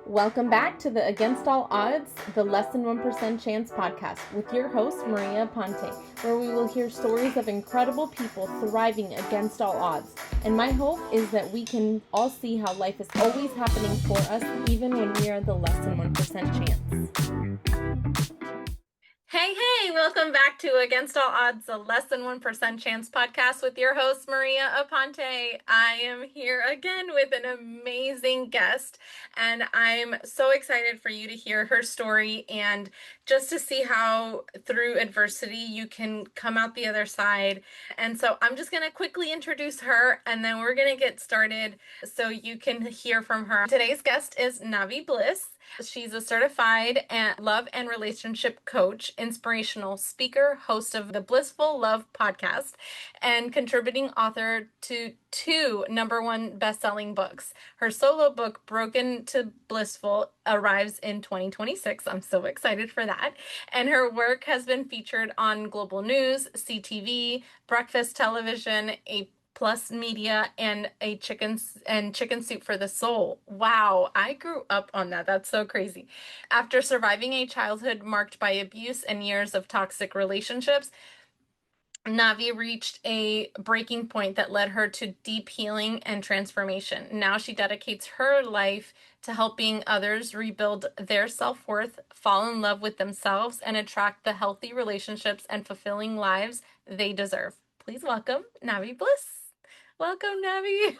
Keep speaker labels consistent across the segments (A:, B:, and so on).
A: Welcome back to the Against All Odds, the Less Than 1% Chance podcast with your host, Maria Ponte, where we will hear stories of incredible people thriving against all odds. And my hope is that we can all see how life is always happening for us, even when we are the less than 1% chance. Hey, welcome back to Against All Odds, the Less Than 1% Chance podcast with your host, Maria Aponte. I am here again with an amazing guest, and I'm so excited for you to hear her story and just to see how through adversity you can come out the other side. And so I'm just going to quickly introduce her, and then we're going to get started so you can hear from her. Today's guest is Navi Bliss. She's a certified love and relationship coach, inspirational speaker, host of the Blissful Love podcast, and contributing author to 2 #1 best-selling books. Her solo book, Broken to Blissful, arrives in 2026. I'm so excited for that. And her work has been featured on Global News, CTV, Breakfast Television, A Plus Media, and Chicken Soup for the Soul. Wow, I grew up on that. That's so crazy. After surviving a childhood marked by abuse and years of toxic relationships, Navi reached a breaking point that led her to deep healing and transformation. Now she dedicates her life to helping others rebuild their self-worth, fall in love with themselves, and attract the healthy relationships and fulfilling lives they deserve. Please welcome Navi Bliss. Welcome, Navi.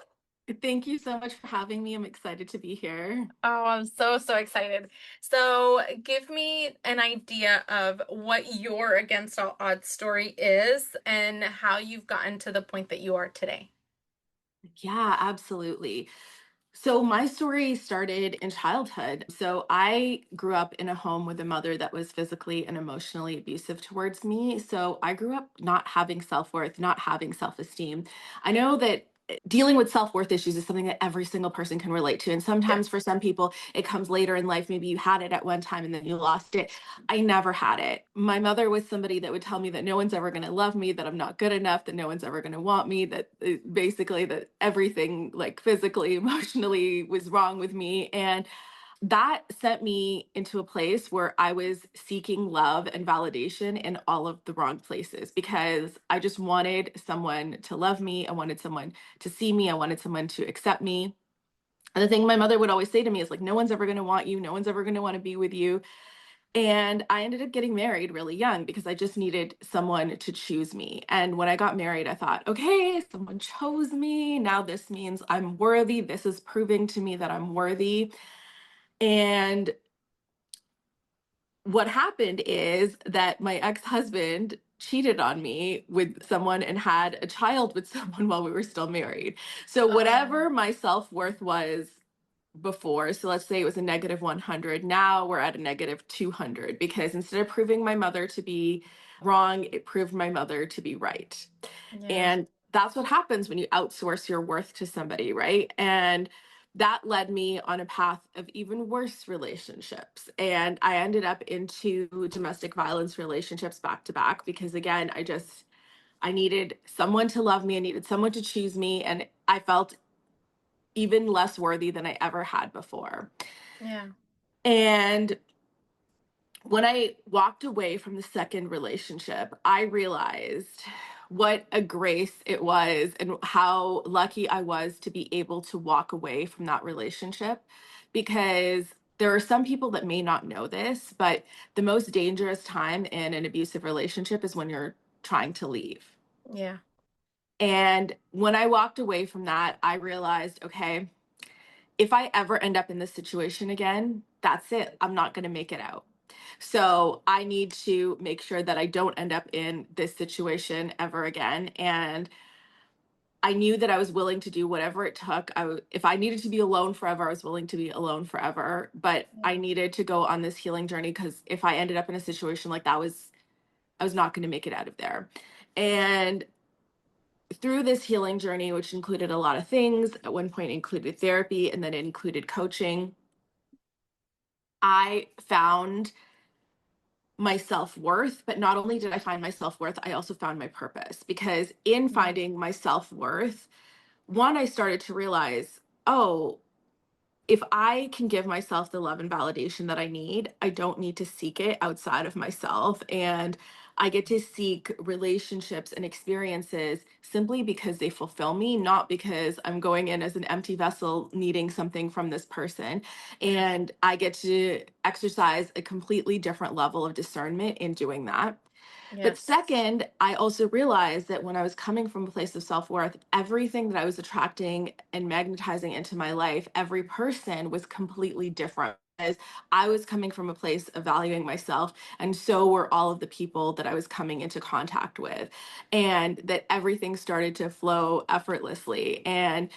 B: Thank you so much for having me. I'm excited to be here.
A: Oh, I'm so excited. So give me an idea of what your Against All Odds story is and how you've gotten to the point that you are today.
B: Yeah, absolutely. So my story started in childhood. So I grew up in a home with a mother that was physically and emotionally abusive towards me. So I grew up not having self-worth, not having self-esteem. I know that dealing with self-worth issues is something that every single person can relate to. And
A: Yeah.
B: sometimes for some people, it comes later in life. Maybe you had it at one time and then you lost it. I never had it. My mother was somebody that would tell me that no one's ever going to love me, that I'm not good enough, that no one's ever going to want me, that basically that everything like physically, emotionally was wrong with me. And that sent me into a place where I was seeking love and validation in all of the wrong places because I just wanted someone to love me. I wanted someone to see me. I wanted someone to accept me. And the thing my mother would always say to me is like, no one's ever going to want you. No one's ever going to want to be with you. And I ended up getting married really young because I just needed someone to choose me. And when I got married, I thought, okay, someone chose me. Now this means I'm worthy. This is proving to me that I'm worthy. And what happened is that my ex-husband cheated on me with someone and had a child with someone while we were still married. So whatever my self-worth was before, so let's say it was a -100, now we're at a -200 because instead of proving my mother to be wrong, it proved my mother to be right.
A: Yeah.
B: And that's what happens when you outsource your worth to somebody, right? And that led me on a path of even worse relationships. And I ended up into domestic violence relationships back to back because, again, I needed someone to love me. I needed someone to choose me. And I felt even less worthy than I ever had before.
A: Yeah.
B: And when I walked away from the second relationship, I realized what a grace it was and how lucky I was to be able to walk away from that relationship because there are some people that may not know this, but the most dangerous time in an abusive relationship is when you're trying to leave.
A: Yeah.
B: And when I walked away from that, I realized, okay, if I ever end up in this situation again, that's it. I'm not going to make it out. So I need to make sure that I don't end up in this situation ever again. And I knew that I was willing to do whatever it took. If I needed to be alone forever, I was willing to be alone forever. But I needed to go on this healing journey because if I ended up in a situation like that, I was not going to make it out of there. And through this healing journey, which included a lot of things, at one point included therapy and then it included coaching, I found my self-worth. But not only did I find my self-worth, I also found my purpose because in finding my self-worth, one, I started to realize, oh, if I can give myself the love and validation that I need, I don't need to seek it outside of myself. And I get to seek relationships and experiences simply because they fulfill me, not because I'm going in as an empty vessel needing something from this person. And I get to exercise a completely different level of discernment in doing that. But
A: Yes.
B: second, I also realized that when I was coming from a place of self worth, everything that I was attracting and magnetizing into my life, every person was completely different. Because I was coming from a place of valuing myself, and so were all of the people that I was coming into contact with, and that everything started to flow effortlessly. And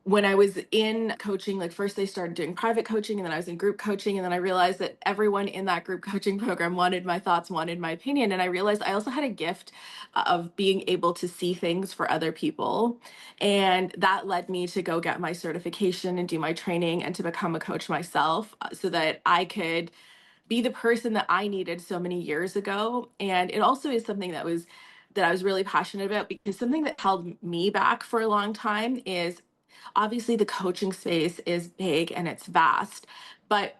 B: when I was in coaching, like first they started doing private coaching and then I was in group coaching. And then I realized that everyone in that group coaching program wanted my thoughts, wanted my opinion. And I realized I also had a gift of being able to see things for other people. And that led me to go get my certification and do my training and to become a coach myself so that I could be the person that I needed so many years ago. And it also is something that I was really passionate about, because something that held me back for a long time is obviously the coaching space is big and it's vast, but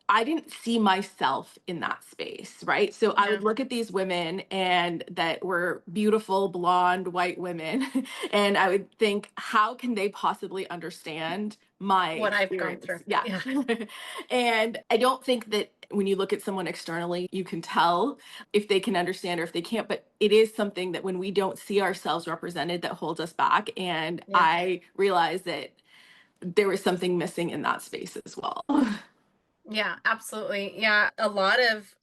B: I didn't see myself in that space, right? So I
A: Yeah.
B: would look at these women and that were beautiful, blonde, white women, and I would think, how can they possibly understand my
A: What I've gone
B: experience?
A: through.
B: Yeah.
A: Yeah.
B: And I don't think that when you look at someone externally, you can tell if they can understand or if they can't, but it is something that when we don't see ourselves represented that holds us back. And
A: Yeah.
B: I realized that there was something missing in that space as well.
A: Yeah, absolutely. Yeah, a lot of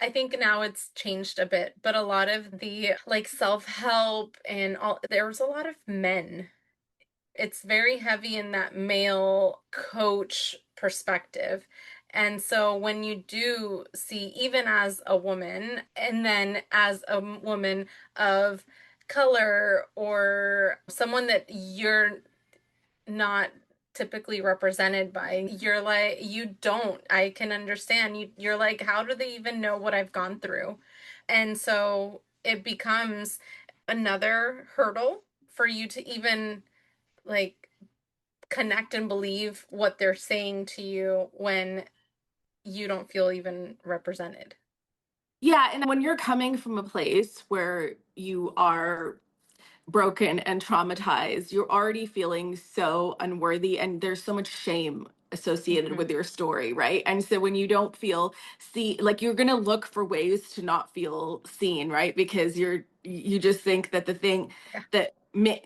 A: I think now it's changed a bit, but a lot of the like self-help and all there was a lot of men. It's very heavy in that male coach perspective. And so when you do see, even as a woman, and then as a woman of color or someone that you're not typically represented by, you're like, you don't, I can understand you, you're like, how do they even know what I've gone through? And so it becomes another hurdle for you to even like connect and believe what they're saying to you when you don't feel even represented.
B: Yeah, and when you're coming from a place where you are broken and traumatized, you're already feeling so unworthy and there's so much shame associated
A: Hmm.
B: with your story, right? And so when you don't feel see like you're going to look for ways to not feel seen, right? Because you just think that the thing
A: Yeah.
B: that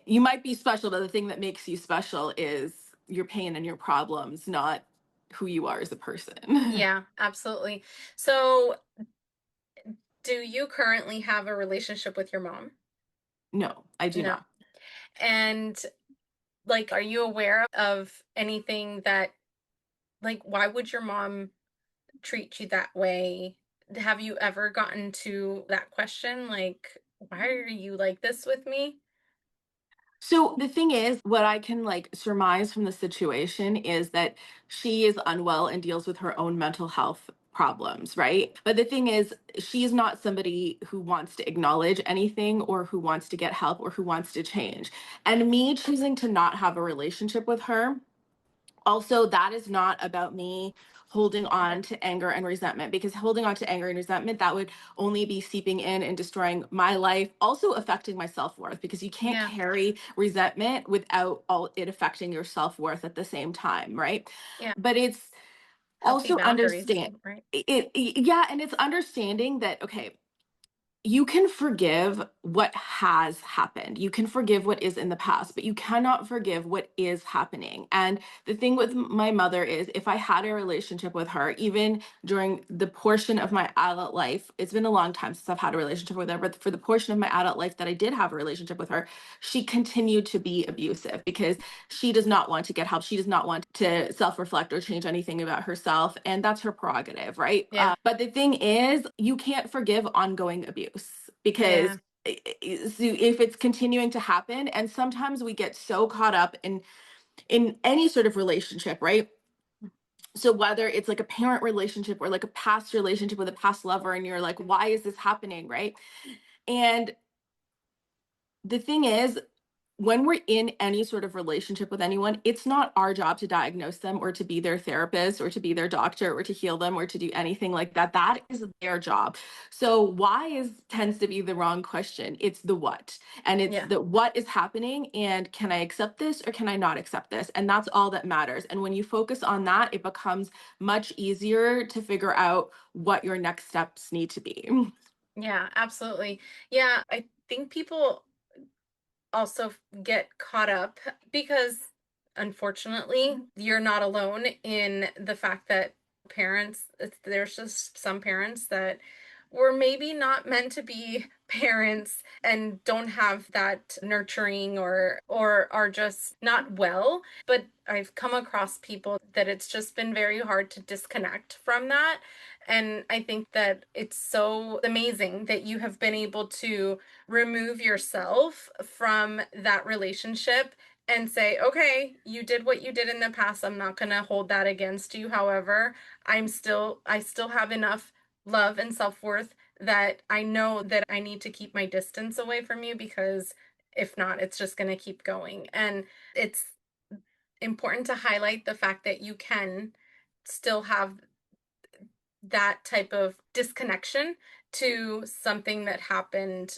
B: you might be special, but the thing that makes you special is your pain and your problems, not who you are as a person.
A: Yeah, absolutely. So, do you currently have a relationship with your mom?
B: No, I do
A: No.
B: not.
A: And like, are you aware of anything that, like, why would your mom treat you that way? Have you ever gotten to that question? Like, why are you like this with me?
B: So the thing is, what I can like surmise from the situation is that she is unwell and deals with her own mental health problems, right? But the thing is, she is not somebody who wants to acknowledge anything or who wants to get help or who wants to change. And me choosing to not have a relationship with her, also that is not about me holding on to anger and resentment, because holding on to anger and resentment, that would only be seeping in and destroying my life, also affecting my self-worth, because you can't
A: Yeah.
B: carry resentment without all it affecting your self-worth at the same time, right?
A: Yeah.
B: But it's
A: Healthy
B: also
A: boundaries,
B: understand
A: right?
B: yeah, and it's understanding that okay, you can forgive what has happened. You can forgive what is in the past, but you cannot forgive what is happening. And the thing with my mother is, if I had a relationship with her, even during the portion of my adult life, it's been a long time since I've had a relationship with her, but for the portion of my adult life that I did have a relationship with her, she continued to be abusive because she does not want to get help. She does not want to self reflect or change anything about herself. And that's her prerogative, right?
A: Yeah.
B: But the thing is, you can't forgive ongoing abuse because
A: Yeah.
B: if it's continuing to happen, and sometimes we get so caught up in any sort of relationship, right? So whether it's like a parent relationship or like a past relationship with a past lover, and you're like, why is this happening, right? And the thing is, when we're in any sort of relationship with anyone, it's not our job to diagnose them or to be their therapist or to be their doctor or to heal them or to do anything like that. That is their job. So why is tends to be the wrong question. It's the what. And it's
C: Yeah.
B: the what is happening and can I accept this or can I not accept this? And that's all that matters. And when you focus on that, it becomes much easier to figure out what your next steps need to be.
C: Yeah, absolutely. Yeah, I think people also get caught up because unfortunately you're not alone in the fact that there's just some parents that were maybe not meant to be parents and don't have that nurturing or are just not well. But I've come across people that it's just been very hard to disconnect from that. And I think that it's so amazing that you have been able to remove yourself from that relationship and say, okay, you did what you did in the past. I'm not going to hold that against you. However, I still have enough love and self-worth that I know that I need to keep my distance away from you, because if not, it's just going to keep going. And it's important to highlight the fact that you can still have that type of disconnection to something that happened,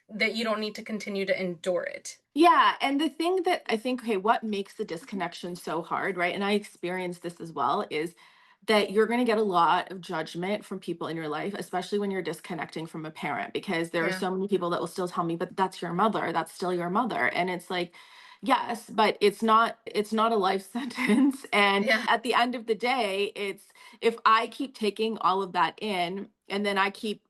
C: that you don't need to continue to endure it.
B: Yeah, and the thing that I think, okay, what makes the disconnection so hard, right? And I experienced this as well, is that you're going to get a lot of judgment from people in your life, especially when you're disconnecting from a parent, because there are
C: Yeah.
B: so many people that will still tell me, but that's your mother, that's still your mother. And it's like, yes, but it's not a life sentence. And
C: Yeah.
B: at the end of the day, it's if I keep taking all of that in and then I keep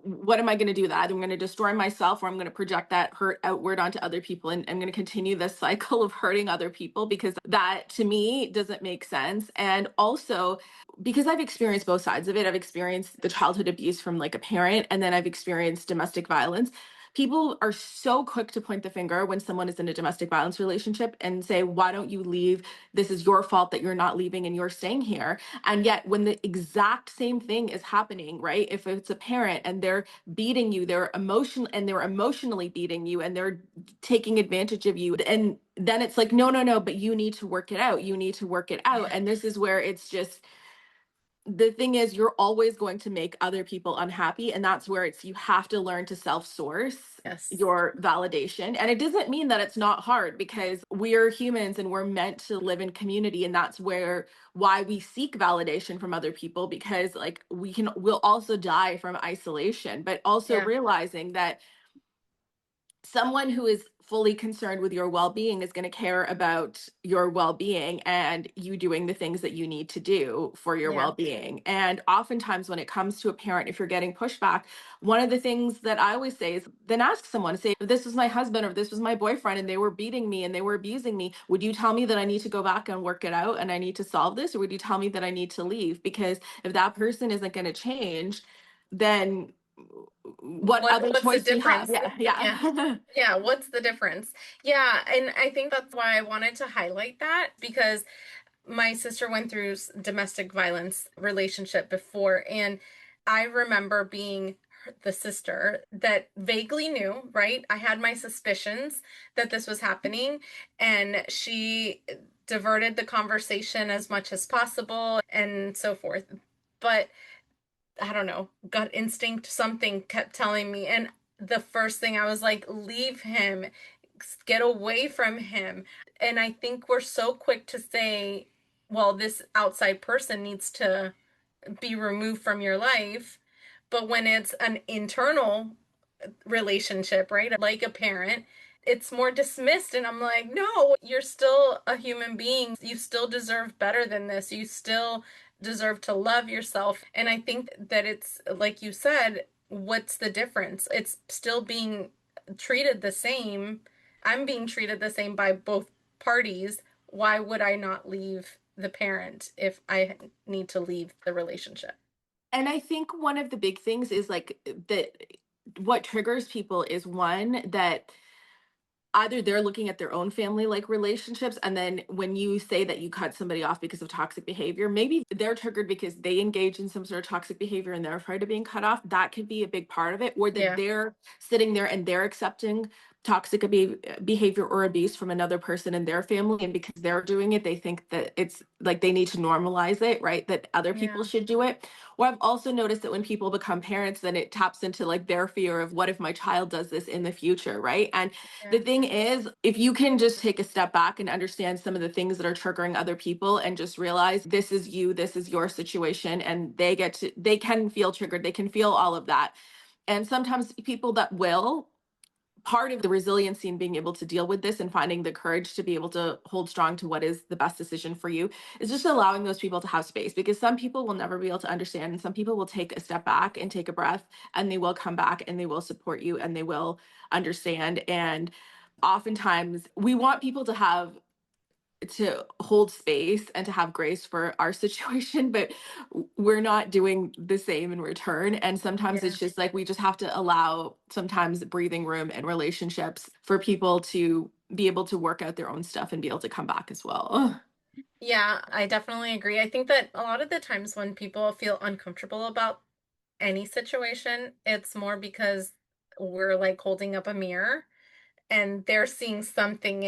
B: what am I going to do with that? I'm going to destroy myself, or I'm going to project that hurt outward onto other people. And I'm going to continue this cycle of hurting other people, because that to me doesn't make sense. And also, because I've experienced both sides of it, I've experienced the childhood abuse from like a parent, and then I've experienced domestic violence. People are so quick to point the finger when someone is in a domestic violence relationship and say, why don't you leave? This is your fault that you're not leaving and you're staying here. And yet, when the exact same thing is happening, right? If it's a parent and they're beating you, they're emotionally beating you and they're taking advantage of you. And then it's like, no, no, no, but you need to work it out. You need to work it out.
C: Yeah.
B: And this is where it's just the thing is you're always going to make other people unhappy, and that's where it's you have to learn to self-source
C: Yes.
B: your validation. And it doesn't mean that it's not hard, because we're humans and we're meant to live in community, and that's where why we seek validation from other people, because like we'll also die from isolation, but also
C: Yeah.
B: realizing that someone who is fully concerned with your well-being is going to care about your well-being and you doing the things that you need to do for your
C: Yeah.
B: well-being. And oftentimes when it comes to a parent, if you're getting pushback, one of the things that I always say is then ask someone, say, if this was my husband or if this was my boyfriend and they were beating me and they were abusing me, would you tell me that I need to go back and work it out and I need to solve this, or would you tell me that I need to leave? Because if that person isn't going to change, then what other
C: What's the
B: choice do you have?
C: difference?
B: Yeah,
C: Yeah.
B: yeah.
C: Yeah, what's the difference? Yeah, and I think that's why I wanted to highlight that, because my sister went through domestic violence relationship before, and I remember being the sister that vaguely knew, right? I had my suspicions that this was happening, and she diverted the conversation as much as possible and so forth. But I don't know, gut instinct, something kept telling me. And the first thing I was like, leave him, get away from him. And I think we're so quick to say, well, this outside person needs to be removed from your life. But when it's an internal relationship, right? Like a parent, it's more dismissed. And I'm like, no, you're still a human being. You still deserve better than this. You still deserve to love yourself. And I think that it's like you said, what's the difference? It's still being treated the same. I'm being treated the same by both parties. Why would I not leave the parent if I need to leave the relationship?
B: And I think one of the big things is like that what triggers people is one that either they're looking at their own family like relationships, and then when you say that you cut somebody off because of toxic behavior, maybe they're triggered because they engage in some sort of toxic behavior and they're afraid of being cut off. That could be a big part of it, or that
C: Yeah.
B: they're sitting there and they're accepting toxic behavior or abuse from another person in their family, and because they're doing it they think that it's like they need to normalize it, right, that other people
C: Yeah.
B: should do it. Or I've also noticed that when people become parents, then it taps into like their fear of what if my child does this in the future, right? And the
C: Yeah.
B: thing is, if you can just take a step back and understand some of the things that are triggering other people and just realize this is you, this is your situation, and they can feel triggered, they can feel all of that. And sometimes people that will, part of the resiliency and being able to deal with this and finding the courage to be able to hold strong to what is the best decision for you is just allowing those people to have space, because some people will never be able to understand, and some people will take a step back and take a breath, and they will come back and they will support you and they will understand. And oftentimes we want people to hold space and to have grace for our situation, but we're not doing the same in return. And sometimes
C: Yeah.
B: it's just like we just have to allow sometimes breathing room in relationships for people to be able to work out their own stuff and be able to come back as well.
C: Yeah, I definitely agree. I think that a lot of the times when people feel uncomfortable about any situation, it's more because we're like holding up a mirror and they're seeing something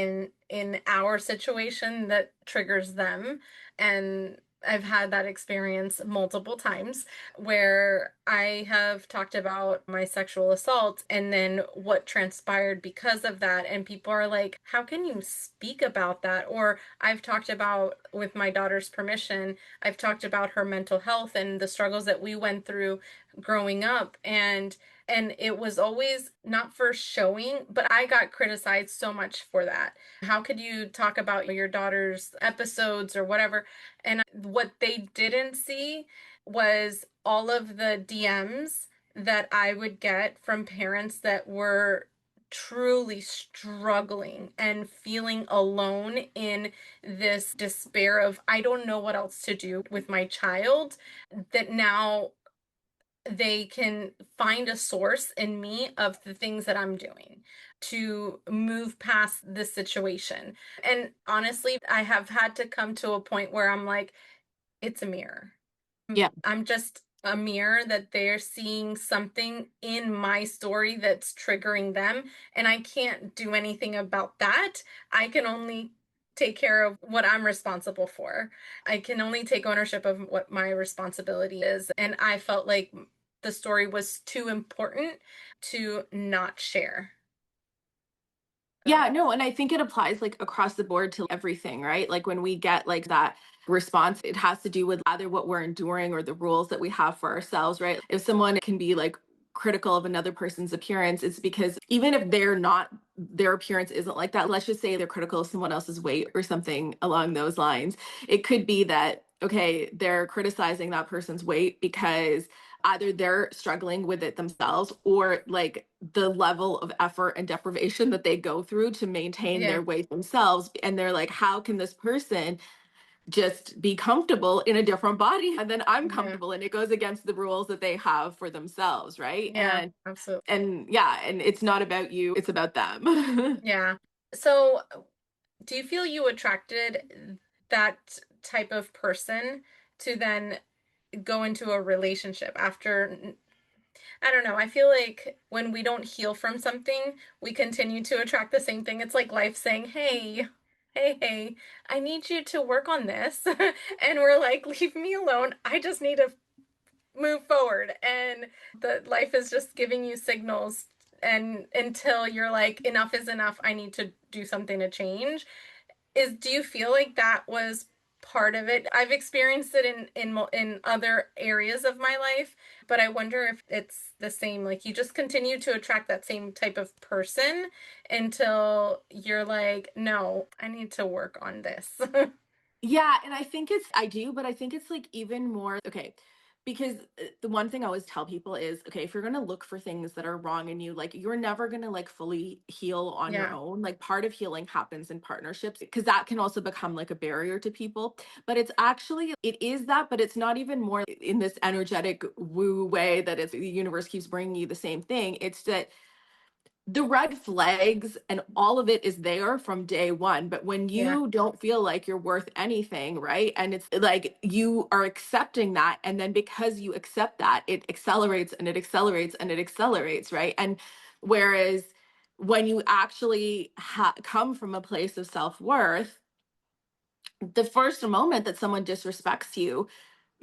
C: in our situation that triggers them. And I've had that experience multiple times where I have talked about my sexual assault and then what transpired because of that, and people are like, how can you speak about that? Or I've talked about, with my daughter's permission, I've talked about her mental health and the struggles that we went through growing up, and it was always not for showing, but I got criticized so much for that. How could you talk about your daughter's episodes or whatever? And what they didn't see was all of the DMs that I would get from parents that were truly struggling and feeling alone in this despair of, I don't know what else to do with my child, that now they can find a source in me of the things that I'm doing to move past this situation. And honestly, I have had to come to a point where I'm like, it's a mirror.
B: Yeah.
C: I'm just a mirror that they're seeing something in my story that's triggering them. And I can't do anything about that. I can only take care of what I'm responsible for. I can only take ownership of what my responsibility is. And I felt like the story was too important to not share.
B: Yeah, no, and I think it applies like across the board to everything, right? Like when we get like that response, it has to do with either what we're enduring or the rules that we have for ourselves, right? If someone can be like critical of another person's appearance, it's because even if they're not, their appearance isn't like that, let's just say they're critical of someone else's weight or something along those lines. It could be that, okay, they're criticizing that person's weight because either they're struggling with it themselves, or like the level of effort and deprivation that they go through to maintain
C: Yeah.
B: their weight themselves. And they're like, how can this person just be comfortable in a different body and then I'm
C: Yeah.
B: comfortable, and it goes against the rules that they have for themselves, right?
C: Yeah, absolutely.
B: And yeah, and it's not about you, it's about them.
C: Yeah. So, do you feel you attracted that type of person to then go into a relationship after? I don't know. I feel like when we don't heal from something, we continue to attract the same thing. It's like life saying, hey, hey, I need you to work on this. And we're like, leave me alone. I just need to move forward. And the life is just giving you signals, and until you're like, enough is enough, I need to do something to change. Do you feel like that was part of it? I've experienced it in other areas of my life, but I wonder if it's the same, like you just continue to attract that same type of person until you're like, no, I need to work on this.
B: Yeah, and I do, but I think it's like even more, okay, because the one thing I always tell people is, okay, if you're going to look for things that are wrong in you, like you're never going to like fully heal on your
C: Yeah.
B: own. Like part of healing happens in partnerships, because that can also become like a barrier to people. But it's actually, it is that, but it's not even more in this energetic woo way that it's the universe keeps bringing you the same thing. It's that the red flags and all of it is there from day one. But when
C: Yeah.
B: you don't feel like you're worth anything, right? And it's like you are accepting that. And then because you accept that, it accelerates and it accelerates and it accelerates, right? And whereas when you actually come from a place of self-worth, the first moment that someone disrespects you,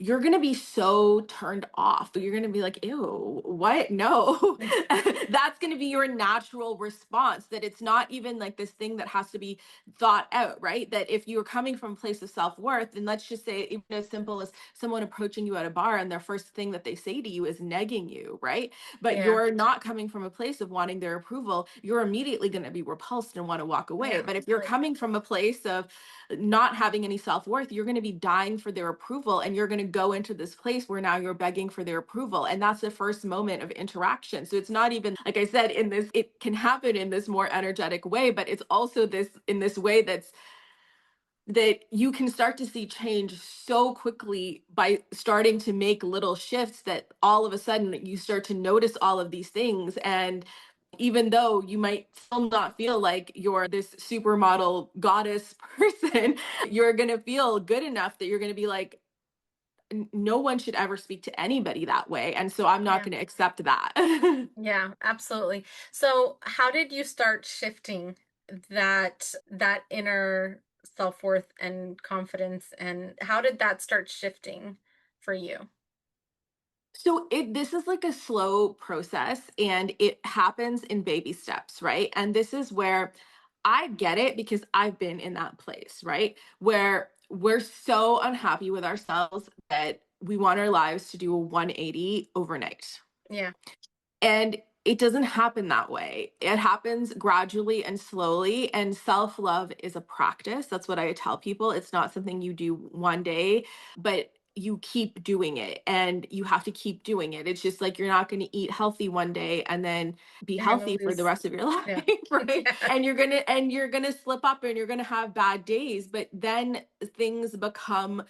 B: you're going to be so turned off. You're going to be like, ew, what? No. That's going to be your natural response, that it's not even like this thing that has to be thought out, right? That if you're coming from a place of self-worth, and let's just say even as simple as someone approaching you at a bar and their first thing that they say to you is negging you, right? But
C: Yeah.
B: you're not coming from a place of wanting their approval, you're immediately going to be repulsed and want to walk away.
C: Yeah,
B: But if you're
C: right.
B: coming from a place of not having any self-worth, you're going to be dying for their approval, and you're going to go into this place where now you're begging for their approval, and that's the first moment of interaction. So it's not even, like I said, in this, it can happen in this more energetic way, but it's also this in this way that you can start to see change so quickly by starting to make little shifts, that all of a sudden you start to notice all of these things. And even though you might still not feel like you're this supermodel goddess person, you're going to feel good enough that you're going to be like, no one should ever speak to anybody that way. And so I'm not
C: Yeah.
B: going to accept that.
C: Yeah, absolutely. So, how did you start shifting that inner self-worth and confidence, and how did that start shifting for you?
B: So this is like a slow process, and it happens in baby steps, right? And this is where I get it, because I've been in that place, right? Where we're so unhappy with ourselves that we want our lives to do a 180 overnight.
C: Yeah.
B: And it doesn't happen that way. It happens gradually and slowly. And self love is a practice. That's what I tell people. It's not something you do one day, but you keep doing it, and you have to keep doing it. It's just like you're not going to eat healthy one day and then be
C: You're gonna
B: healthy for the
C: lose.
B: rest of your life,
C: Yeah.
B: right?
C: Yeah.
B: And you're going to slip up, and you're going to have bad days, but then things become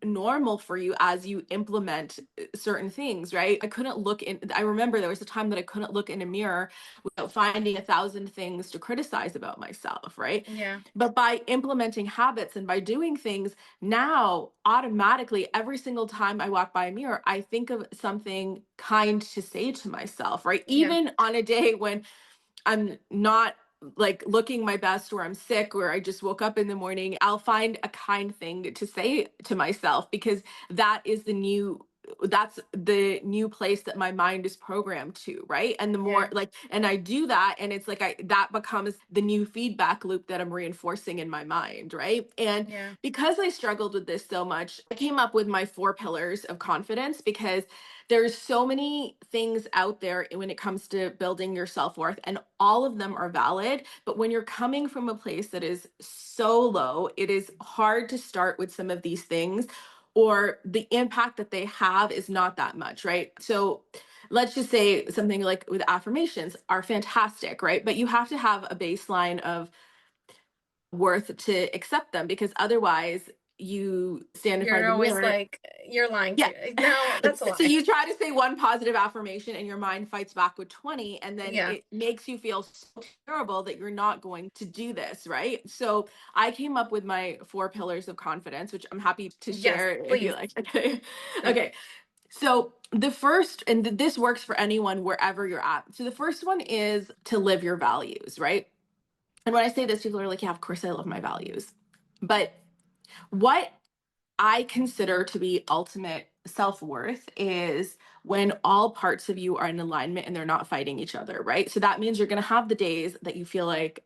B: normal for you as you implement certain things, right? I remember there was a time that I couldn't look in a mirror without finding 1,000 things to criticize about myself, right?
C: Yeah.
B: But by implementing habits and by doing things, now automatically every single time I walk by a mirror, I think of something kind to say to myself, right?
C: Yeah.
B: Even on a day when I'm not like looking my best, or I'm sick, or I just woke up in the morning, I'll find a kind thing to say to myself, because that is that's the new place that my mind is programmed to, right? And the
C: Yeah.
B: more like, and I do that, and it's like that becomes the new feedback loop that I'm reinforcing in my mind, right? And
C: Yeah.
B: because I struggled with this so much, I came up with my 4 pillars of confidence, because there's so many things out there when it comes to building your self-worth, and all of them are valid. But when you're coming from a place that is so low, it is hard to start with some of these things, or the impact that they have is not that much, right? So let's just say something like with affirmations are fantastic, right? But you have to have a baseline of worth to accept them, because otherwise you stand in front
C: You're
B: of the
C: always
B: mirror.
C: like, you're lying
B: Yeah.
C: to no, that's a
B: So
C: lie.
B: you try to say one positive affirmation, and your mind fights back with 20, and then
C: Yeah.
B: it makes you feel so terrible that you're not going to do this, right? So I came up with my 4 pillars of confidence, which I'm happy to
C: Yes,
B: share if you
C: please.
B: like. Okay.
C: Yeah.
B: Okay. So the first, and this works for anyone wherever you're at. So the first one is to live your values, right? And when I say this, people are like, yeah, of course I love my values. But what I consider to be ultimate self worth is when all parts of you are in alignment and they're not fighting each other, right? So that means you're going to have the days that you feel like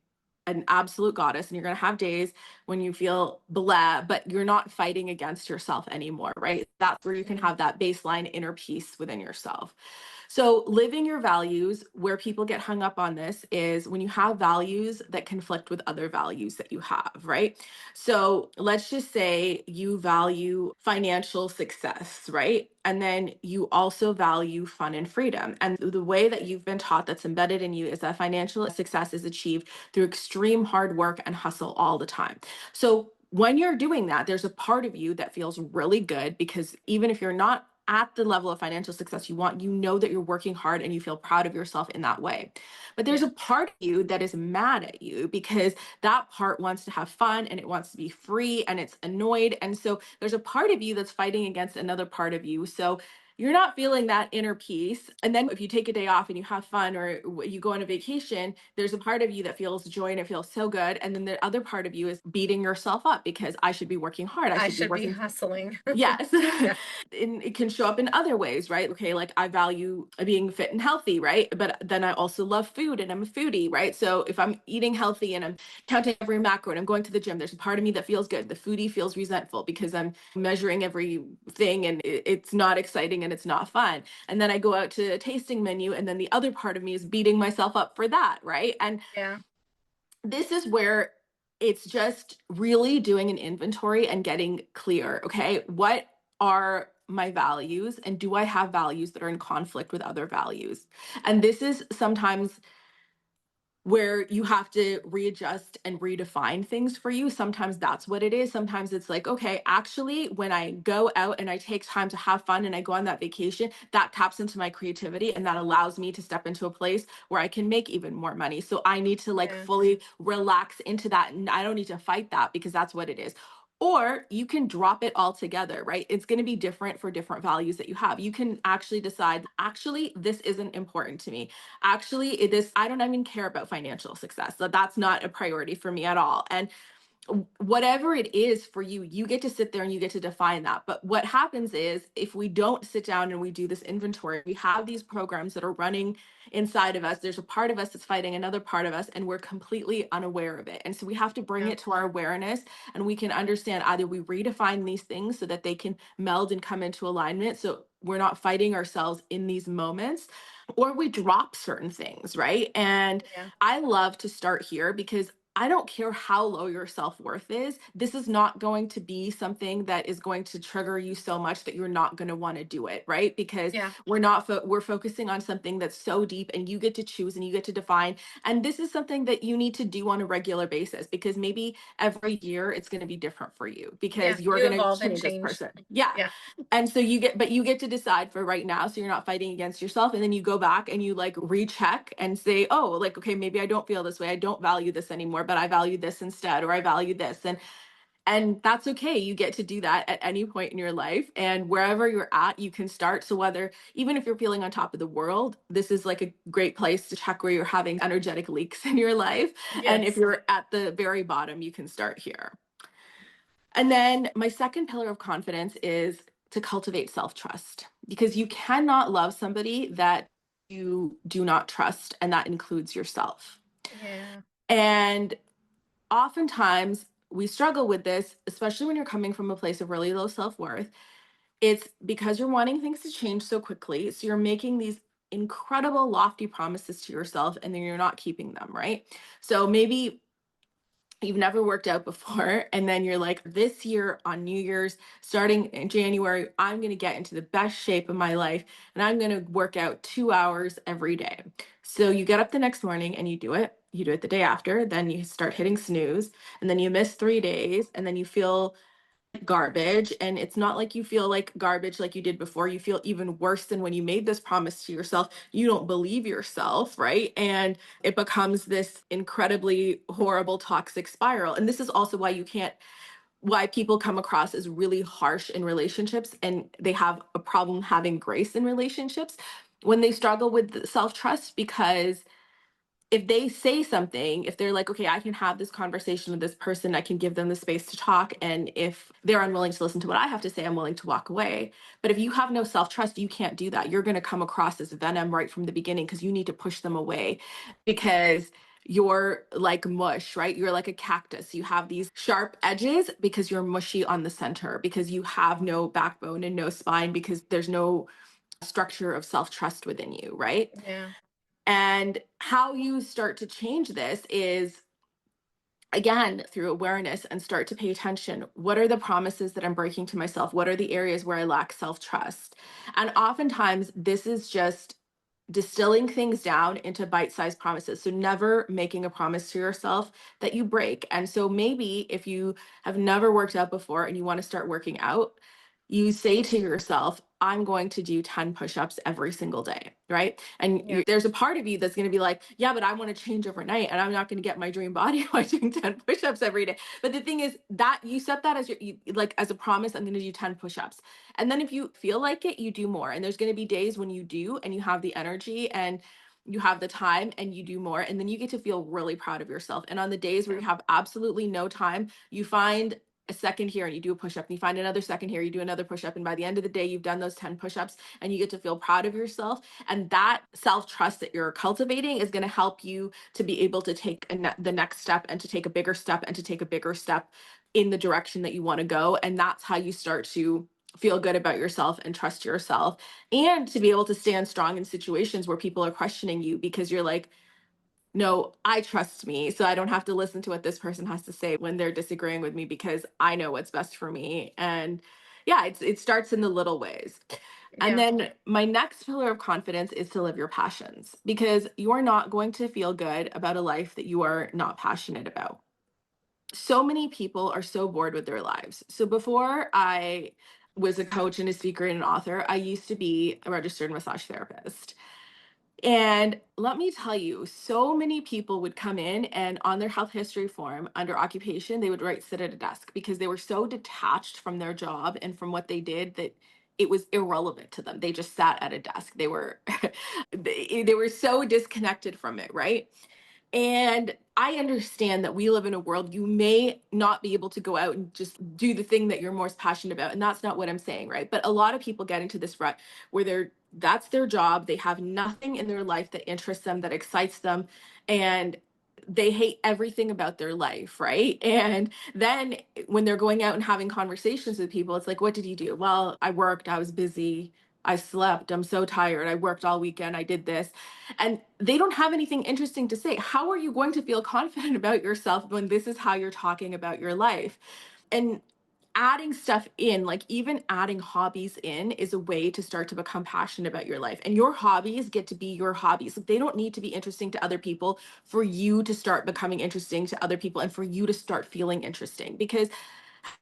B: an absolute goddess, and you're going to have days when you feel blah, but you're not fighting against yourself anymore, right? That's where you can
C: Yeah.
B: have that baseline inner peace within yourself. So, living your values, where people get hung up on this, is when you have values that conflict with other values that you have, right? So, let's just say you value financial success, right? And then you also value fun and freedom. And the way that you've been taught that's embedded in you is that financial success is achieved through extreme hard work and hustle all the time. So, when you're doing that, there's a part of you that feels really good, because even if you're not at the level of financial success you want, you know that you're working hard and you feel proud of yourself in that way. But there's
C: Yeah.
B: a part of you that is mad at you, because that part wants to have fun and it wants to be free, and it's annoyed. And so there's a part of you that's fighting against another part of you. So you're not feeling that inner peace. And then if you take a day off and you have fun, or you go on a vacation, there's a part of you that feels joy and it feels so good. And then the other part of you is beating yourself up because I should be working hard. I
C: I
B: should be
C: should be
B: working.
C: hustling.
B: Yes.
C: Yeah.
B: And it can show up in other ways, right? Okay, like I value being fit and healthy, right? But then I also love food and I'm a foodie, right? So if I'm eating healthy and I'm counting every macro and I'm going to the gym, there's a part of me that feels good. The foodie feels resentful because I'm measuring everything and it's not exciting and it's not fun. And then I go out to a tasting menu and then the other part of me is beating myself up for that, right? And
C: Yeah.
B: this is where it's just really doing an inventory and getting clear. Okay, what are my values, and do I have values that are in conflict with other values? And this is sometimes where you have to readjust and redefine things for you. Sometimes that's what it is. Sometimes it's like, okay, actually, when I go out and I take time to have fun and I go on that vacation, that taps into my creativity and that allows me to step into a place where I can make even more money. So I need to like
C: Yeah.
B: fully relax into that. And I don't need to fight that because that's what it is. Or you can drop it all together, right? It's going to be different for different values that you have. You can actually decide, actually, this isn't important to me. Actually, it is, I don't even care about financial success. That's not a priority for me at all. And whatever it is for you, you get to sit there and you get to define that. But what happens is if we don't sit down and we do this inventory, we have these programs that are running inside of us. There's a part of us that's fighting another part of us, and we're completely unaware of it. And so we have to bring
C: Yeah.
B: it to our awareness, and we can understand either we redefine these things so that they can meld and come into alignment. So we're not fighting ourselves in these moments, or we drop certain things, right? And
C: Yeah.
B: I love to start here because I don't care how low your self-worth is. This is not going to be something that is going to trigger you so much that you're not going to want to do it, right? Because
C: Yeah.
B: we're focusing on something that's so deep and you get to choose and you get to define. And this is something that you need to do on a regular basis because maybe every year it's going to be different for you
C: Yeah.
B: because you're
C: You
B: going to
C: evolve and
B: change this
C: change.
B: person. Yeah.
C: Yeah.
B: And so you get to decide for right now. So you're not fighting against yourself. And then you go back and you like recheck and say, oh, like, okay, maybe I don't feel this way. I don't value this anymore, but I value this instead, or I value this. And that's okay. You get to do that at any point in your life. And wherever you're at, you can start. So whether, even if you're feeling on top of the world, this is like a great place to check where you're having energetic leaks in your life. And if
C: Yes.
B: you're at the very bottom, you can start here. And then my second pillar of confidence is to cultivate self trust because you cannot love somebody that you do not trust, and that includes yourself.
C: Yeah.
B: And oftentimes we struggle with this, especially when you're coming from a place of really low self worth. It's because you're wanting things to change so quickly. So you're making these incredible, lofty promises to yourself, and then you're not keeping them, right? So maybe you've never worked out before and then you're like, this year on New Year's starting in January, I'm going to get into the best shape of my life and I'm going to work out 2 hours every day. So you get up the next morning and you do it the day after, then you start hitting snooze, and then you miss 3 days, and then you feel garbage. And it's not like you feel like garbage like you did before. You feel even worse than when you made this promise to yourself. You don't believe yourself, right? And it becomes this incredibly horrible toxic spiral. And this is also why people come across as really harsh in relationships, and they have a problem having grace in relationships when they struggle with self-trust. Because if they say something, if they're like, okay, I can have this conversation with this person, I can give them the space to talk. And if they're unwilling to listen to what I have to say, I'm willing to walk away. But if you have no self trust, you can't do that. You're going to come across as venom right from the beginning because you need to push them away because you're like mush, right? You're like a cactus. You have these sharp edges because you're mushy on the center, because you have no backbone and no spine, because there's no structure of self trust within you, right?
C: Yeah.
B: And how you start to change this is, again, through awareness, and start to pay attention. What are the promises that I'm breaking to myself? What are the areas where I lack self trust? And oftentimes, this is just distilling things down into bite sized promises. So, never making a promise to yourself that you break. And so, maybe if you have never worked out before and you want to start working out, you say to yourself, I'm going to do 10 push-ups every single day, right? And
C: Yeah.
B: there's a part of you that's going to be like, yeah, but I want to change overnight and I'm not going to get my dream body by doing 10 push-ups every day. But the thing is that you set that as like as a promise, I'm going to do 10 push-ups. And then if you feel like it, you do more. And there's going to be days when you do and you have the energy and you have the time and you do more, and then you get to feel really proud of yourself. And on the days where you have absolutely no time, you find a second here and you do a push-up, and you find another second here, you do another push-up, and by the end of the day you've done those 10 push-ups and you get to feel proud of yourself. And that self-trust that you're cultivating is going to help you to be able to take the next step, and to take a bigger step, and to take a bigger step in the direction that you want to go. And that's how you start to feel good about yourself and trust yourself, and to be able to stand strong in situations where people are questioning you, because you're like, no, I trust me, so I don't have to listen to what this person has to say when they're disagreeing with me, because I know what's best for me. And yeah, it starts in the little ways. And
C: Yeah.
B: then my next pillar of confidence is to live your passions, because you're not going to feel good about a life that you are not passionate about. So many people are so bored with their lives. So before I was a coach and a speaker and an author, I used to be a registered massage therapist. And let me tell you, so many people would come in and on their health history form under occupation, they would write sit at a desk, because they were so detached from their job and from what they did that it was irrelevant to them. They just sat at a desk. They were they were so disconnected from it, right? And I understand that we live in a world you may not be able to go out and just do the thing that you're most passionate about. And that's not what I'm saying, right? But a lot of people get into this rut where that's their job. They have nothing in their life that interests them, that excites them. And they hate everything about their life, right? And then when they're going out and having conversations with people, it's like, what did you do? Well, I worked, I was busy, I slept, I'm so tired, I worked all weekend, I did this. And they don't have anything interesting to say. How are you going to feel confident about yourself when this is how you're talking about your life? And adding stuff in, like even adding hobbies in, is a way to start to become passionate about your life. And your hobbies get to be your hobbies. They don't need to be interesting to other people for you to start becoming interesting to other people, and for you to start feeling interesting. Because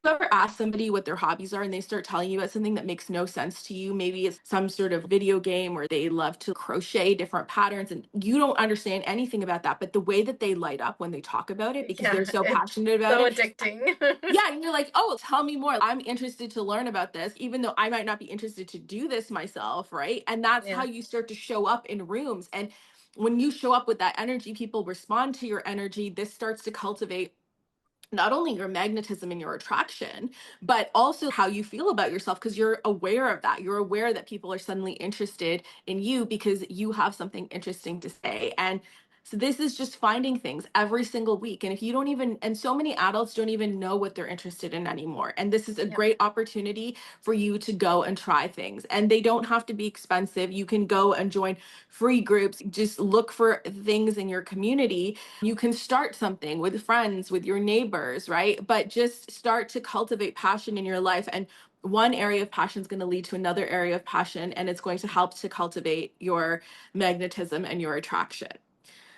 B: you ever ask somebody what their hobbies are and they start telling you about something that makes no sense to you? Maybe it's some sort of video game, or they love to crochet different patterns, and you don't understand anything about that. But the way that they light up when they talk about it, because
C: Yeah.
B: they're so
C: It's
B: passionate about
C: so
B: it.
C: addicting.
B: Yeah, and you're like, oh, tell me more. I'm interested to learn about this, even though I might not be interested to do this myself, right? And that's how
C: Yeah.
B: you start to show up in rooms. And when you show up with that energy, people respond to your energy. This starts to cultivate not only your magnetism and your attraction, but also how you feel about yourself, because you're aware of that. You're aware that people are suddenly interested in you because you have something interesting to say. And so this is just finding things every single week. And if you don't even, and so many adults don't even know what they're interested in anymore. And this is a
C: Yep.
B: great opportunity for you to go and try things. And they don't have to be expensive. You can go and join free groups. Just look for things in your community. You can start something with friends, with your neighbors, right? But just start to cultivate passion in your life. And one area of passion is going to lead to another area of passion, and it's going to help to cultivate your magnetism and your attraction.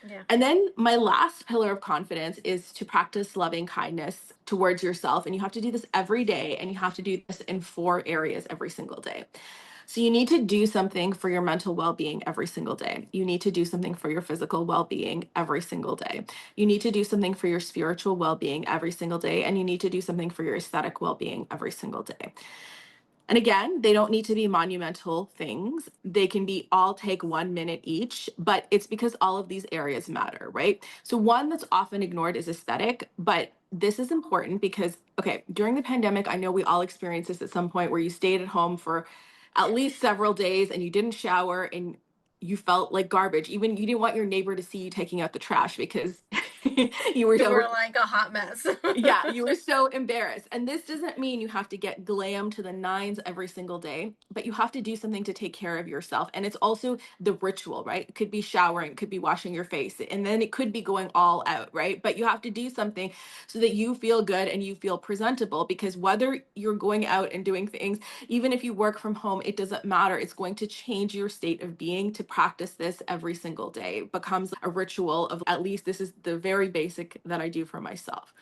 C: Yeah.
B: And then my last pillar of confidence is to practice loving kindness towards yourself. And you have to do this every day, and you have to do this in 4 areas every single day. So you need to do something for your mental well-being every single day. You need to do something for your physical well-being every single day. You need to do something for your spiritual well-being every single day. And you need to do something for your aesthetic well-being every single day. And again, they don't need to be monumental things. They can be all take 1 minute each, but it's because all of these areas matter, right? So one that's often ignored is aesthetic, but this is important because, okay, during the pandemic, I know we all experienced this at some point where you stayed at home for at least several days and you didn't shower and you felt like garbage. Even you didn't want your neighbor to see you taking out the trash because you were
C: You
B: so,
C: were like a hot mess.
B: yeah, you were so embarrassed. And this doesn't mean you have to get glam to the nines every single day, but you have to do something to take care of yourself. And it's also the ritual, right? It could be showering, it could be washing your face, and then it could be going all out, right? But you have to do something so that you feel good and you feel presentable, because whether you're going out and doing things, even if you work from home, it doesn't matter. It's going to change your state of being to practice this every single day. It becomes a ritual of, at least this is the very basic that I do for myself.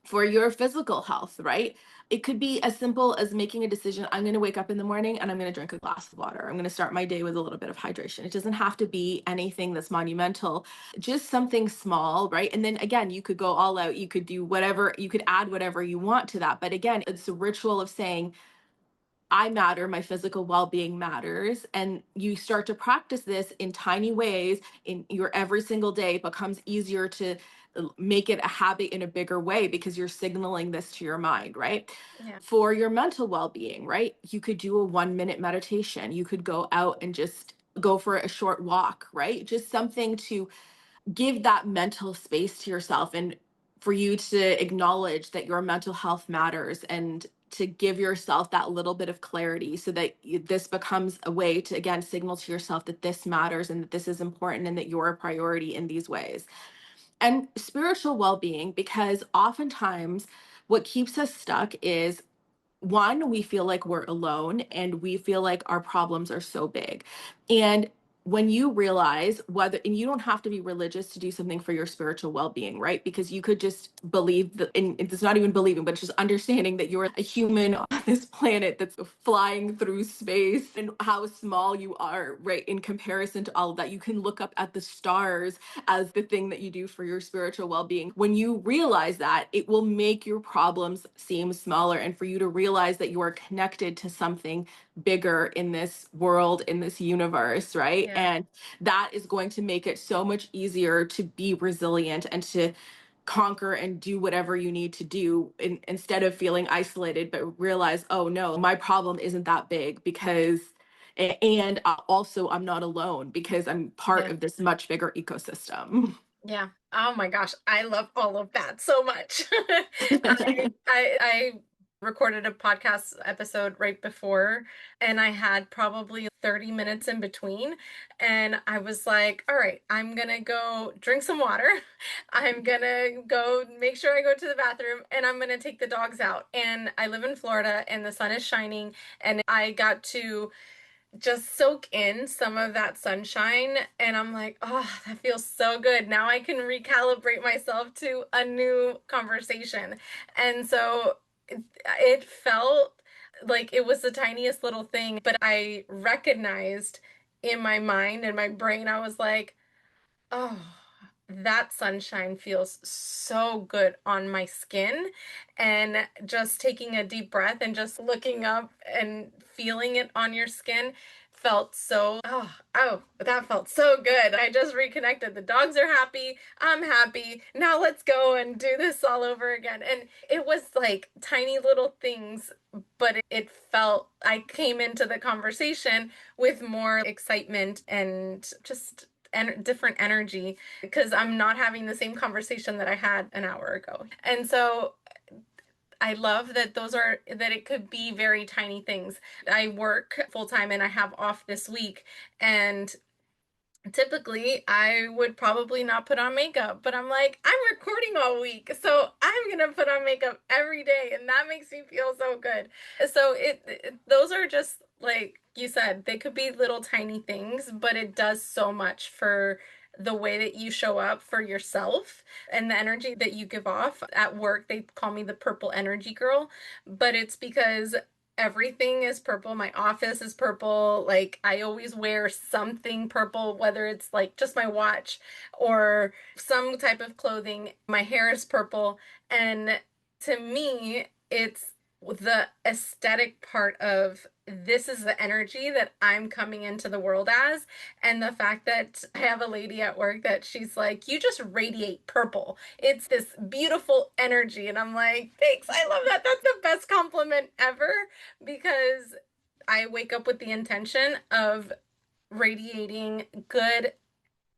B: For your physical health, right? It could be as simple as making a decision. I'm going to wake up in the morning and I'm going to drink a glass of water. I'm going to start my day with a little bit of hydration. It doesn't have to be anything that's monumental, just something small, right? And then again, you could go all out. You could do whatever, you could add whatever you want to that. But again, it's a ritual of saying, I matter, my physical well being matters. And you start to practice this in tiny ways in your every single day. It becomes easier to make it a habit in a bigger way because you're signaling this to your mind, right?
C: Yeah.
B: For your mental well being, right? You could do a 1 minute meditation. You could go out and just go for a short walk, right? Just something to give that mental space to yourself and for you to acknowledge that your mental health matters and to give yourself that little bit of clarity so that this becomes a way to again signal to yourself that this matters and that this is important and that you're a priority in these ways. And spiritual well-being, because oftentimes what keeps us stuck is one, we feel like we're alone and we feel like our problems are so big. And when you realize whether, and you don't have to be religious to do something for your spiritual well being, right? Because you could just believe that, and it's not even believing, but it's just understanding that you're a human on this planet that's flying through space and how small you are, right? In comparison to all of that, you can look up at the stars as the thing that you do for your spiritual well-being. When you realize that, it will make your problems seem smaller and for you to realize that you are connected to something bigger in this world, in this universe, right?
C: Yeah.
B: And that is going to make it so much easier to be resilient and to conquer and do whatever you need to do instead of feeling isolated, but realize, oh no, my problem isn't that big because and also I'm not alone because I'm part
C: Yeah.
B: of this much bigger ecosystem.
C: Yeah. Oh my gosh, I love all of that so much. I recorded a podcast episode right before, and I had probably 30 minutes in between. And I was like, all right, I'm gonna go drink some water. I'm gonna go make sure I go to the bathroom, and I'm gonna take the dogs out. And I live in Florida, and the sun is shining, and I got to just soak in some of that sunshine, and I'm like, oh, that feels so good. Now I can recalibrate myself to a new conversation. And so it felt like it was the tiniest little thing, but I recognized in my mind and my brain, I was like, oh, that sunshine feels so good on my skin. And just taking a deep breath and just looking up and feeling it on your skin felt so, oh, that felt so good. I just reconnected. The dogs are happy. I'm happy. Now let's go and do this all over again. And it was like tiny little things, but it felt, I came into the conversation with more excitement and just different energy because I'm not having the same conversation that I had an hour ago. And so I love that that it could be very tiny things. I work full time and I have off this week, and typically I would probably not put on makeup, but I'm like, I'm recording all week, so I'm gonna put on makeup every day, and that makes me feel so good. So those are just like you said, they could be little tiny things, but it does so much for the way that you show up for yourself and the energy that you give off. At work they call me the purple energy girl, but it's because everything is purple. My office is purple. Like I always wear something purple, whether it's like just my watch or some type of clothing. My hair is purple. And to me, it's the aesthetic part of this is the energy that I'm coming into the world as. And the fact that I have a lady at work that she's like, you just radiate purple. It's this beautiful energy. And I'm like, thanks. I love that. That's the best compliment ever because I wake up with the intention of radiating good,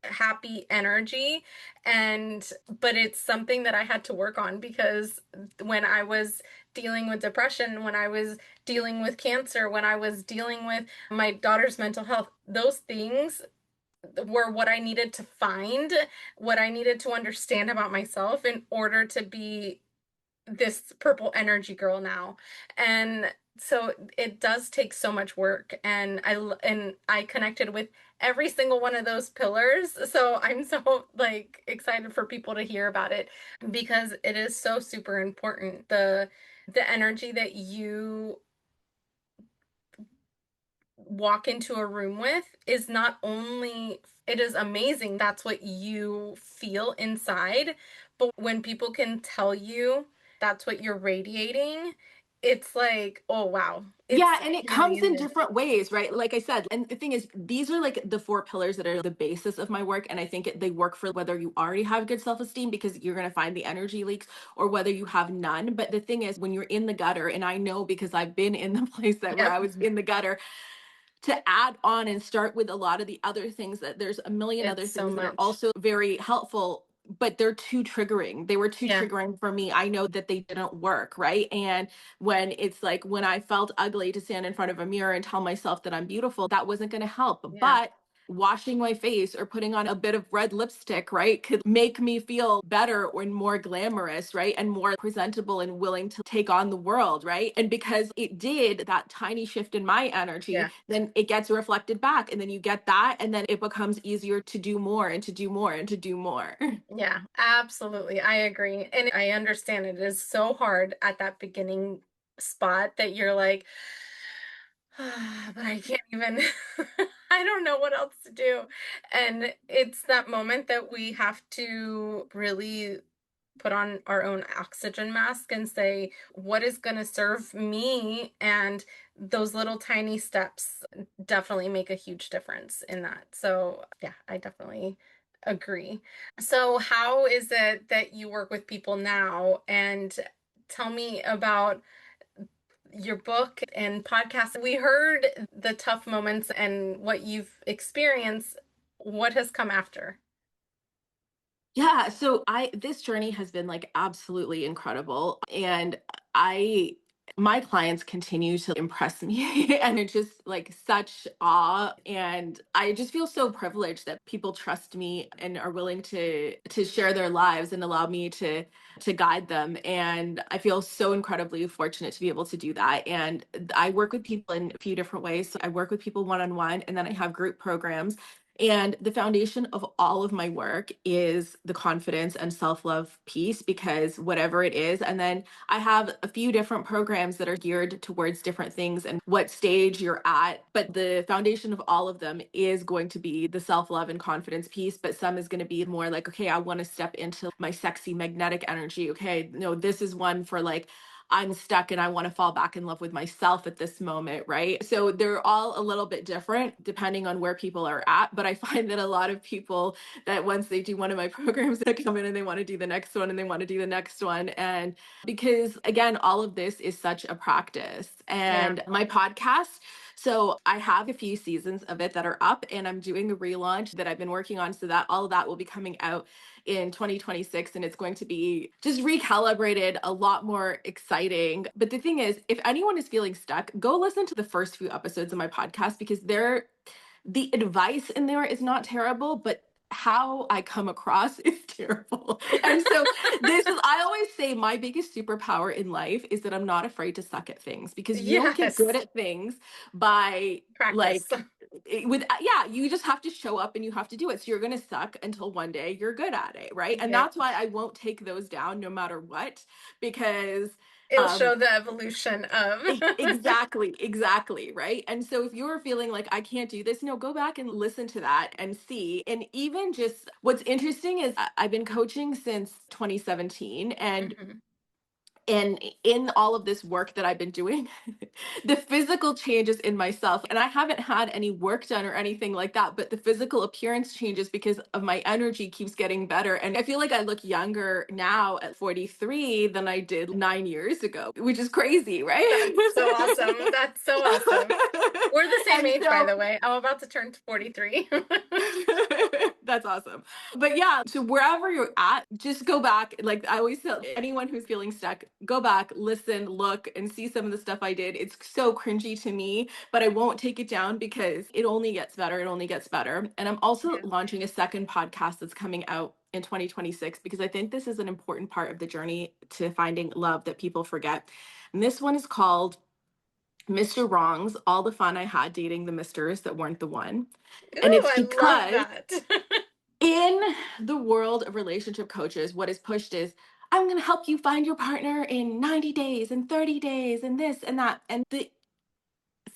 C: happy energy. And but it's something that I had to work on because when I was dealing with depression, when I was dealing with cancer, when I was dealing with my daughter's mental health, those things were what I needed to find, what I needed to understand about myself in order to be this purple energy girl now. And so it does take so much work, and I connected with every single one of those pillars. So I'm so like excited for people to hear about it because it is so super important. The the energy that you walk into a room with is not only, it is amazing, that's what you feel inside, but when people can tell you that's what you're radiating, it's like, oh wow,
B: Yeah,
C: it's
B: and it
C: really
B: comes in
C: intense.
B: different ways, right? Like I said, and the thing is, these are like the four pillars that are the basis of my work. And I think they work for whether you already have good self esteem, because you're going to find the energy leaks, or whether you have none. But the thing is, when you're in the gutter, and I know because I've been in the place that where
C: Yep.
B: I was in the gutter, to add on and start with a lot of the other things, that there's a million other
C: It's so
B: things that are
C: much.
B: also very helpful, but they're too triggering. They were too
C: Yeah.
B: triggering for me. I know that they didn't work, right? And when it's like, when I felt ugly, to stand in front of a mirror and tell myself that I'm beautiful, that wasn't going to help.
C: Yeah.
B: But washing my face or putting on a bit of red lipstick, right, could make me feel better or more glamorous, right, and more presentable and willing to take on the world, right? And because it did that tiny shift in my energy,
C: Yeah.
B: then it gets reflected back, and then you get that, and then it becomes easier to do more and to do more and to do more.
C: Yeah, absolutely. I agree. And I understand it is so hard at that beginning spot that you're like, "Ah, but I can't even, I don't know what else to do." And it's that moment that we have to really put on our own oxygen mask and say, what is going to serve me? And those little tiny steps definitely make a huge difference in that. So, yeah, I definitely agree. So, how is it that you work with people now? And tell me about your book and podcast. We heard the tough moments and what you've experienced. What has come after?
B: Yeah, so I this journey has been like absolutely incredible, and I my clients continue to impress me and it's just like such awe, and I just feel so privileged that people trust me and are willing to share their lives and allow me to guide them, and I feel so incredibly fortunate to be able to do that. And I work with people in a few different ways. So I work with people one on one, and then I have group programs, and the foundation of all of my work is the confidence and self love piece, because whatever it is, and then I have a few different programs that are geared towards different things and what stage you're at. But the foundation of all of them is going to be the self love and confidence piece. But some is going to be more like, okay, I want to step into my sexy magnetic energy. Okay, no, this is one for like, I'm stuck and I want to fall back in love with myself at this moment, right? So they're all a little bit different depending on where people are at. But I find that a lot of people, that once they do one of my programs, they come in and they want to do the next one and they want to do the next one. And because again, all of this is such a practice.
C: Yeah.
B: And my podcast, so I have a few seasons of it that are up, and I'm doing a relaunch that I've been working on, so that all of that will be coming out in 2026, and it's going to be just recalibrated, a lot more exciting. But the thing is, if anyone is feeling stuck, go listen to the first few episodes of my podcast, because the advice in there is not terrible, but how I come across is terrible. And so I always say my biggest superpower in life is that I'm not afraid to suck at things, because you don't get good
C: Yes.
B: at things by
C: Practice.
B: like yeah, you just have to show up and you have to do it. So you're going to suck until one day you're good at it, right? And
C: Yeah.
B: that's why I won't take those down no matter what, because
C: It'll
B: um
C: show the evolution of.
B: exactly, right? And so if you're feeling like I can't do this, no, go back and listen to that and see. And even just what's interesting is I've been coaching since 2017,
C: Mhm.
B: and in all of this work that I've been doing, the physical changes in myself, and I haven't had any work done or anything like that, but the physical appearance changes because of my energy keeps getting better. And I feel like I look younger now at 43 than I did 9 years ago, which is crazy, right?
C: That's so awesome. That's so awesome. We're the same
B: And
C: age, by
B: so
C: the way. I'm about to turn 43.
B: that's awesome. But yeah, so wherever you're at, just go back. Like I always tell anyone who's feeling stuck, go back, listen, look, and see some of the stuff I did. It's so cringy to me, but I won't take it down because it only gets better. It only gets better. And I'm also
C: Yeah.
B: launching a second podcast that's coming out in 2026, because I think this is an important part of the journey to finding love that people forget. And this one is called Mr. Wrongs, All the Fun I Had Dating the Misters That Weren't the One. And
C: Ooh,
B: it's
C: I love
B: because
C: that.
B: in the world of relationship coaches, what is pushed is I'm going to help you find your partner in 90 days and 30 days and this and that. And the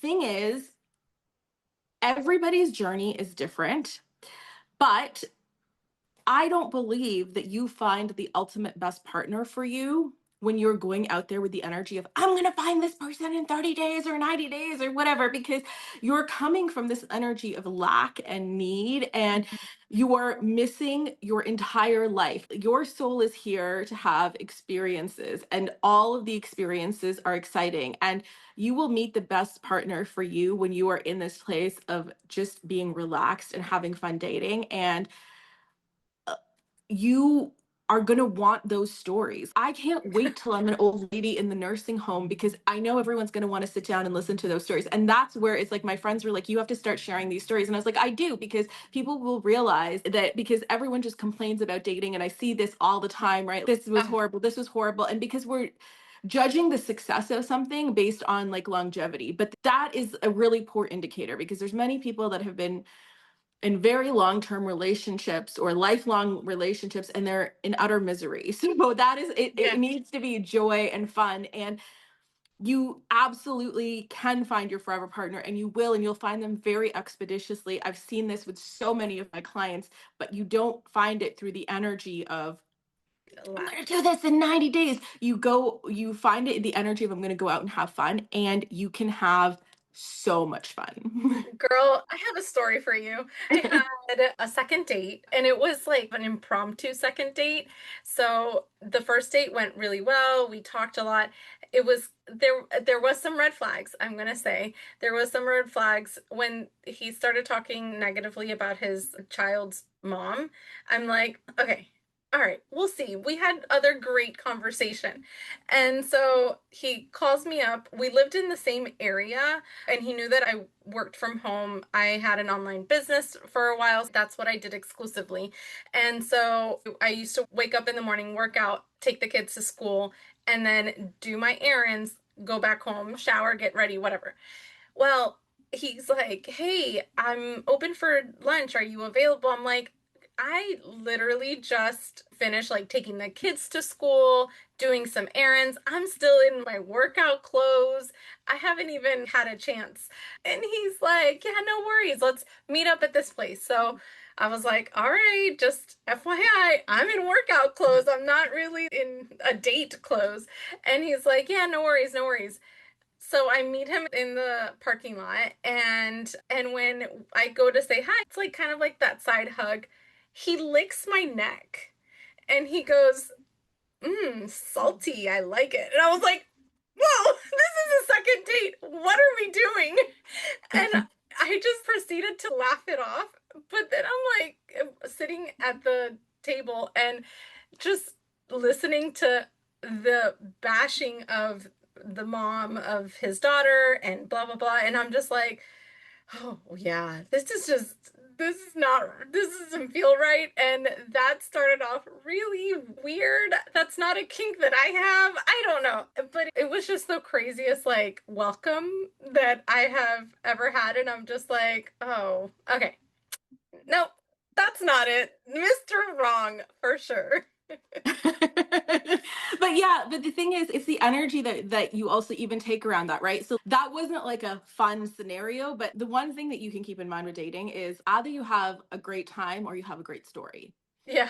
B: thing is, everybody's journey is different, but I don't believe that you find the ultimate best partner for you when you're going out there with the energy of, I'm going to find this person in 30 days or 90 days or whatever, because you're coming from this energy of lack and need, and you are missing your entire life. Your soul is here to have experiences, and all of the experiences are exciting. And you will meet the best partner for you when you are in this place of just being relaxed and having fun dating. And you are going to want those stories. I can't wait till I'm an old lady in the nursing home, because I know everyone's going to want to sit down and listen to those stories. And that's where it's like, my friends were like, you have to start sharing these stories. And I was like, I do, because people will realize that, because everyone just complains about dating. And I see this all the time, right? This was horrible. This was horrible. And because we're judging the success of something based on like longevity, but that is a really poor indicator, because there's many people that have been in very long-term relationships or lifelong relationships, and they're in utter misery. So that is it.
C: Yeah.
B: It needs to be joy and fun, and you absolutely can find your forever partner, and you will, and you'll find them very expeditiously. I've seen this with so many of my clients, but you don't find it through the energy of, I'm going to do this in 90 days. You find it in the energy of, I'm going to go out and have fun, and you can have so much fun.
C: Girl, I have a story for you. I had a second date, and it was like an impromptu second date. So the first date went really well. We talked a lot. It was there was some red flags, I'm gonna say. There was some red flags when he started talking negatively about his child's mom. I'm like, okay, all right, we'll see. We had other great conversation. And so he calls me up. We lived in the same area, and he knew that I worked from home. I had an online business for a while. That's what I did exclusively. And so I used to wake up in the morning, work out, take the kids to school, and then do my errands, go back home, shower, get ready, whatever. Well, he's like, hey, I'm open for lunch. Are you available? I'm like, I literally just finished like taking the kids to school, doing some errands. I'm still in my workout clothes. I haven't even had a chance. And he's like, yeah, no worries. Let's meet up at this place. So I was like, all right, just FYI, I'm in workout clothes. I'm not really in a date clothes. And he's like, yeah, no worries, no worries. So I meet him in the parking lot, and when I go to say hi, it's like kind of like that side hug. He licks my neck and he goes, salty, I like it. And I was like, whoa, this is a second date. What are we doing? And I just proceeded to laugh it off. But then I'm like sitting at the table and just listening to the bashing of the mom of his daughter and blah blah blah, and I'm just like, oh yeah, this doesn't feel right. And that started off really weird. That's not a kink that I have. I don't know, but it was just the craziest like welcome that I have ever had, and I'm just like, oh, okay, nope, that's not it. Mr. Wrong for sure.
B: But yeah, but the thing is, it's the energy that you also even take around that, right? So that wasn't like a fun scenario, but the one thing that you can keep in mind with dating is either you have a great time or you have a great story.
C: Yeah.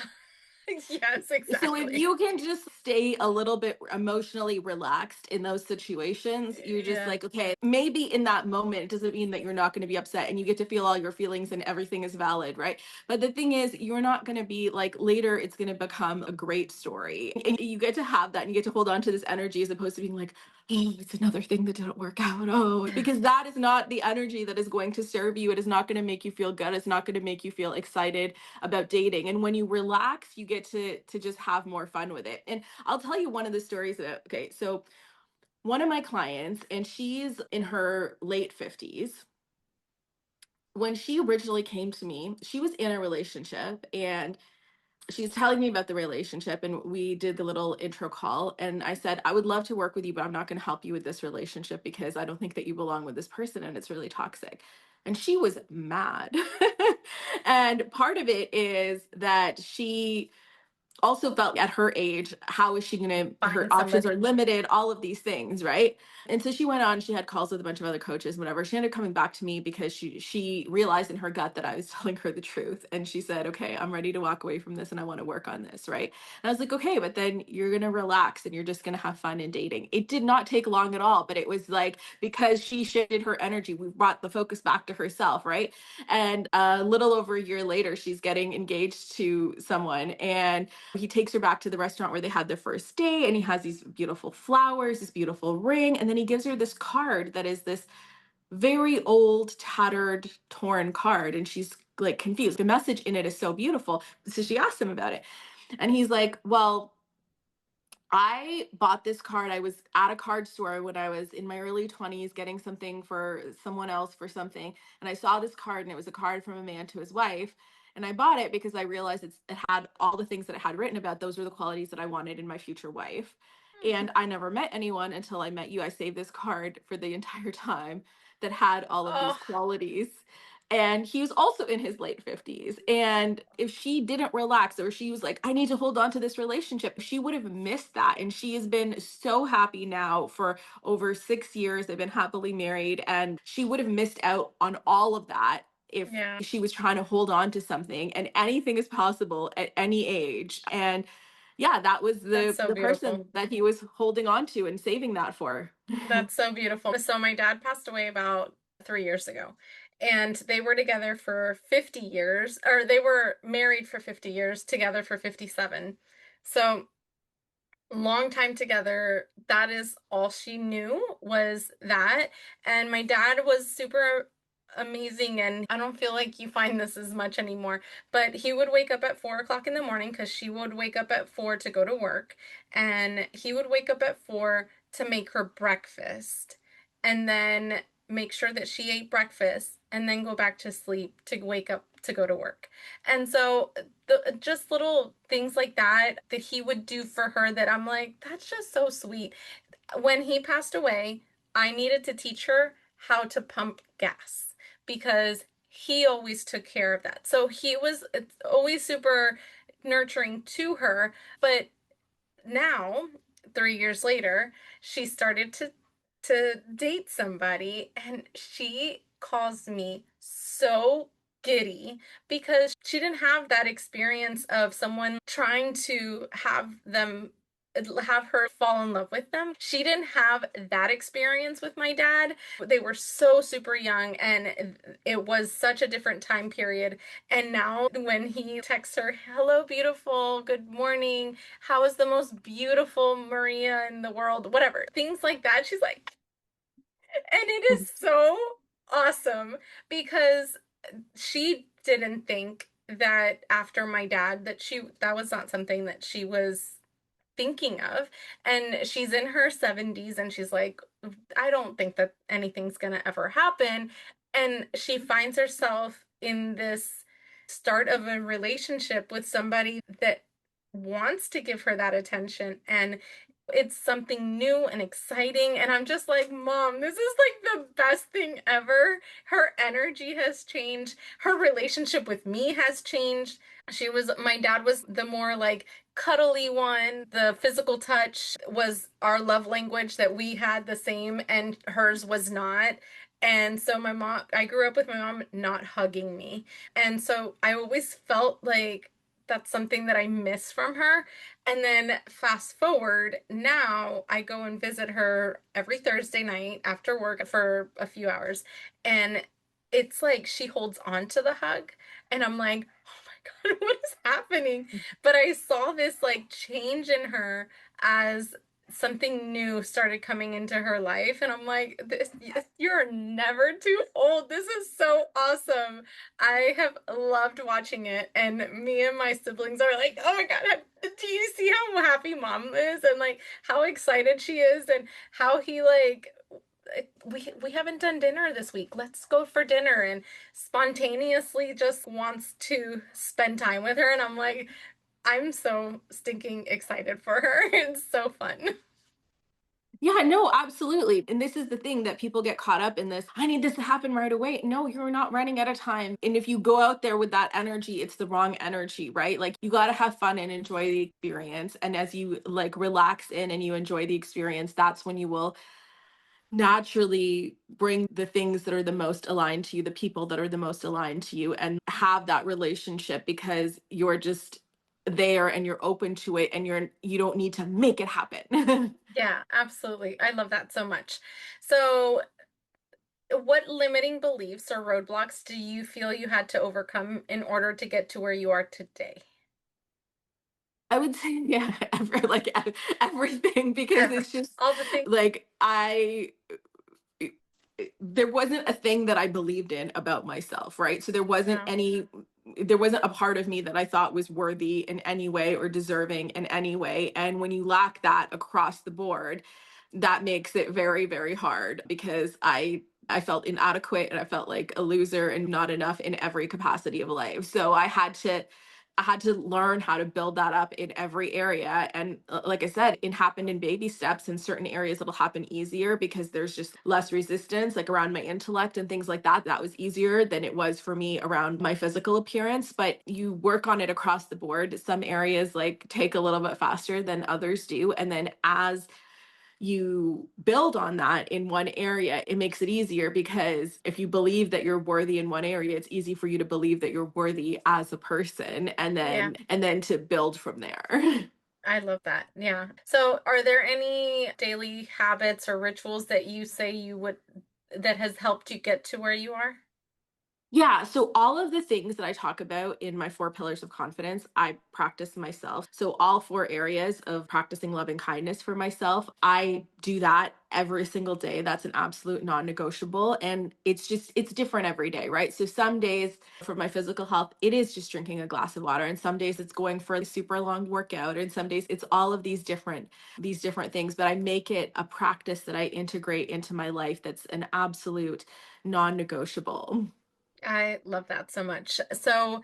C: Yes, exactly.
B: So if you can just stay a little bit emotionally relaxed in those situations, you're just like, okay, maybe in that moment, it doesn't mean that you're not going to be upset, and you get to feel all your feelings and everything is valid, right? But the thing is, you're not going to be like, later, it's going to become a great story. And you get to have that, and you get to hold on to this energy, as opposed to being like, oh, it's another thing that didn't work out. Oh, because that is not the energy that is going to serve you. It is not going to make you feel good. It's not going to make you feel excited about dating. And when you relax, you get to just have more fun with it. And I'll tell you one of the stories that, okay, so one of my clients, and she's in her late 50s. When she originally came to me, she was in a relationship, and she's telling me about the relationship, and we did the little intro call, and I said, I would love to work with you, but I'm not going to help you with this relationship because I don't think that you belong with this person, and it's really toxic. And she was mad. And part of it is that she also felt at her age, how is she going to, her
C: Find
B: options are
C: somebody.
B: limited, all of these things, right? And so she went on, she had calls with a bunch of other coaches, whatever. She ended up coming back to me because she realized in her gut that I was telling her the truth. And she said, okay, I'm ready to walk away from this and I want to work on this, right? And I was like, okay, but then you're going to relax and you're just going to have fun in dating. It did not take long at all, but it was like, because she shifted her energy, we brought the focus back to herself, right? And a little over a year later, she's getting engaged to someone, and he takes her back to the restaurant where they had their first date, and he has these beautiful flowers, this beautiful ring, and then he gives her this card that is this very old, tattered, torn card, and she's like confused. The message in it is so beautiful. So she asked him about it, and he's like, well, I bought this card. I was at a card store when I was in my early 20s getting something for someone else for something. And I saw this card, and it was a card from a man to his wife. And I bought it because I realized it had all the things that it had written about. Those were the qualities that I wanted in my future wife. And I never met anyone until I met you. I saved this card for the entire time that had all of these
C: Oh,
B: qualities. And he was also in his late 50s. And if she didn't relax, or she was like, I need to hold on to this relationship, she would have missed that. And she has been so happy now for over 6 years. They've been happily married. And she would have missed out on all of that if
C: yeah.
B: she was trying to hold on to something. And anything is possible at any age. And yeah, that was
C: That's
B: the
C: so
B: the person
C: beautiful.
B: that he was holding on to and saving that for.
C: That's so beautiful. So my dad passed away about 3 years ago, and they were together for 50 years, or they were married for 50 years, together for 57. So long time together. That is all she knew, was that. And my dad was super amazing, and I don't feel like you find this as much anymore, but he would wake up at 4 o'clock in the morning, because she would wake up at 4 to go to work, and he would wake up at 4 to make her breakfast, and then make sure that she ate breakfast, and then go back to sleep to wake up to go to work. And so just little things like that that he would do for her, that I'm like, that's just so sweet. When he passed away, I needed to teach her how to pump gas, because he always took care of that. So he was always super nurturing to her. But now, 3 years later, she started to date somebody, and she caused me so giddy, because she didn't have that experience of someone trying to have her fall in love with them. She didn't have that experience with my dad. They were so super young, and it was such a different time period. And now when he texts her, hello beautiful, good morning, how is the most beautiful Maria in the world, whatever, things like that, she's like, and it is so awesome, because she didn't think that after my dad, that was not something that she was thinking of. And she's in her 70s, and she's like, I don't think that anything's going to ever happen. And she finds herself in this start of a relationship with somebody that wants to give her that attention, and it's something new and exciting. And I'm just like, Mom, this is like the best thing ever. Her energy has changed. Her relationship with me has changed. My dad was the more like cuddly one. The physical touch was our love language, that we had the same, and hers was not. And so I grew up with my mom not hugging me. And so I always felt like that's something that I miss from her. And then fast forward, now I go and visit her every Thursday night after work for a few hours. And it's like she holds on to the hug. And I'm like, oh my God, what is happening? But I saw this like change in her as something new started coming into her life. And I'm like, you're never too old. This is so awesome. I have loved watching it, and me and my siblings are like, oh my God, do you see how happy Mom is, and like how excited she is, and how he like, we haven't done dinner this week, let's go for dinner, and spontaneously just wants to spend time with her. And I'm like, I'm so stinking excited for her. It's so fun.
B: Yeah, no, absolutely. And this is the thing that people get caught up in this. I need this to happen right away. No, you're not running out of time. And if you go out there with that energy, it's the wrong energy, right? Like you got to have fun and enjoy the experience. And as you like relax in and you enjoy the experience, that's when you will naturally bring the things that are the most aligned to you, the people that are the most aligned to you, and have that relationship because you're just there and you're open to it and you don't need to make it happen.
C: Yeah, absolutely. I love that so much. So, what limiting beliefs or roadblocks do you feel you had to overcome in order to get to where you are today?
B: I would say, yeah, everything because
C: Ever.
B: it's just
C: All the things.
B: like there wasn't a thing that I believed in about myself, right? So
C: Yeah.
B: there wasn't a part of me that I thought was worthy in any way or deserving in any way. And when you lack that across the board, that makes it very, very hard because I felt inadequate and I felt like a loser and not enough in every capacity of life. So I had to learn how to build that up in every area. And like I said, it happened in baby steps. In certain areas, it'll happen easier because there's just less resistance, like around my intellect and things like that. That was easier than it was for me around my physical appearance. But you work on it across the board. Some areas like take a little bit faster than others do. And then as you build on that in one area, it makes it easier because if you believe that you're worthy in one area, it's easy for you to believe that you're worthy as a person
C: Yeah.
B: and then to build from there.
C: I love that. Yeah. So, are there any daily habits or rituals that you say you would that has helped you get to where you are?
B: Yeah, so all of the things that I talk about in my four pillars of confidence, I practice myself. So all four areas of practicing loving kindness for myself, I do that every single day. That's an absolute non-negotiable and it's different every day, right? So some days for my physical health, it is just drinking a glass of water and some days it's going for a super long workout and some days it's all of these different things, but I make it a practice that I integrate into my life that's an absolute non-negotiable.
C: I love that so much. So,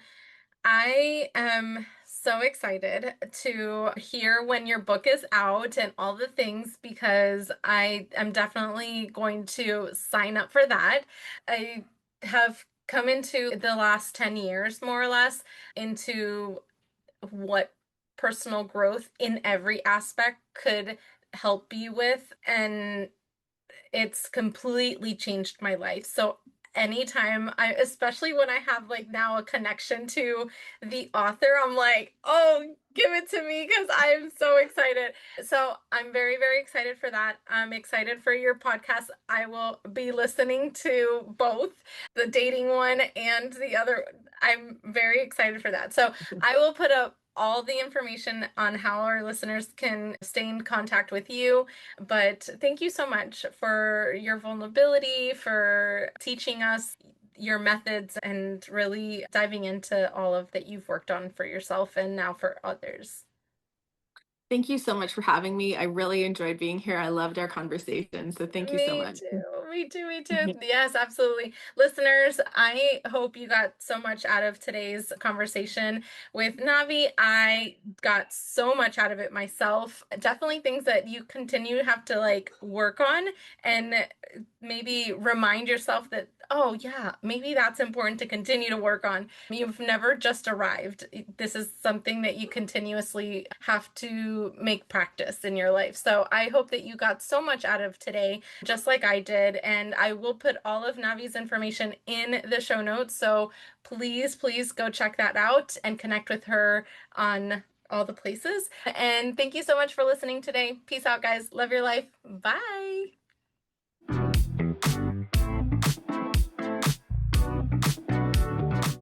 C: I am so excited to hear when your book is out and all the things because I am definitely going to sign up for that. I have come into the last 10 years, more or less, into what personal growth in every aspect could help you with. And it's completely changed my life. So anytime I, especially when I have like now a connection to the author, I'm like, oh, give it to me because I'm so excited. So I'm very, very excited for that. I'm excited for your podcast. I will be listening to both the dating one and the other. I'm very excited for that. So I will put up all the information on how our listeners can stay in contact with you. But thank you so much for your vulnerability, for teaching us your methods, and really diving into all of that you've worked on for yourself and now for others.
B: Thank you so much for having me. I really enjoyed being here. I loved our conversation. So thank you so
C: Me
B: much.
C: too. Me too. Me too. Yes, absolutely. Listeners, I hope you got so much out of today's conversation with Navi. I got so much out of it myself. Definitely things that you continue to have to like work on and maybe remind yourself that, oh, yeah, maybe that's important to continue to work on. You've never just arrived. This is something that you continuously have to make practice in your life. So I hope that you got so much out of today, just like I did. And I will put all of Navi's information in the show notes. So please, please go check that out and connect with her on all the places. And thank you so much for listening today. Peace out, guys. Love your life. Bye.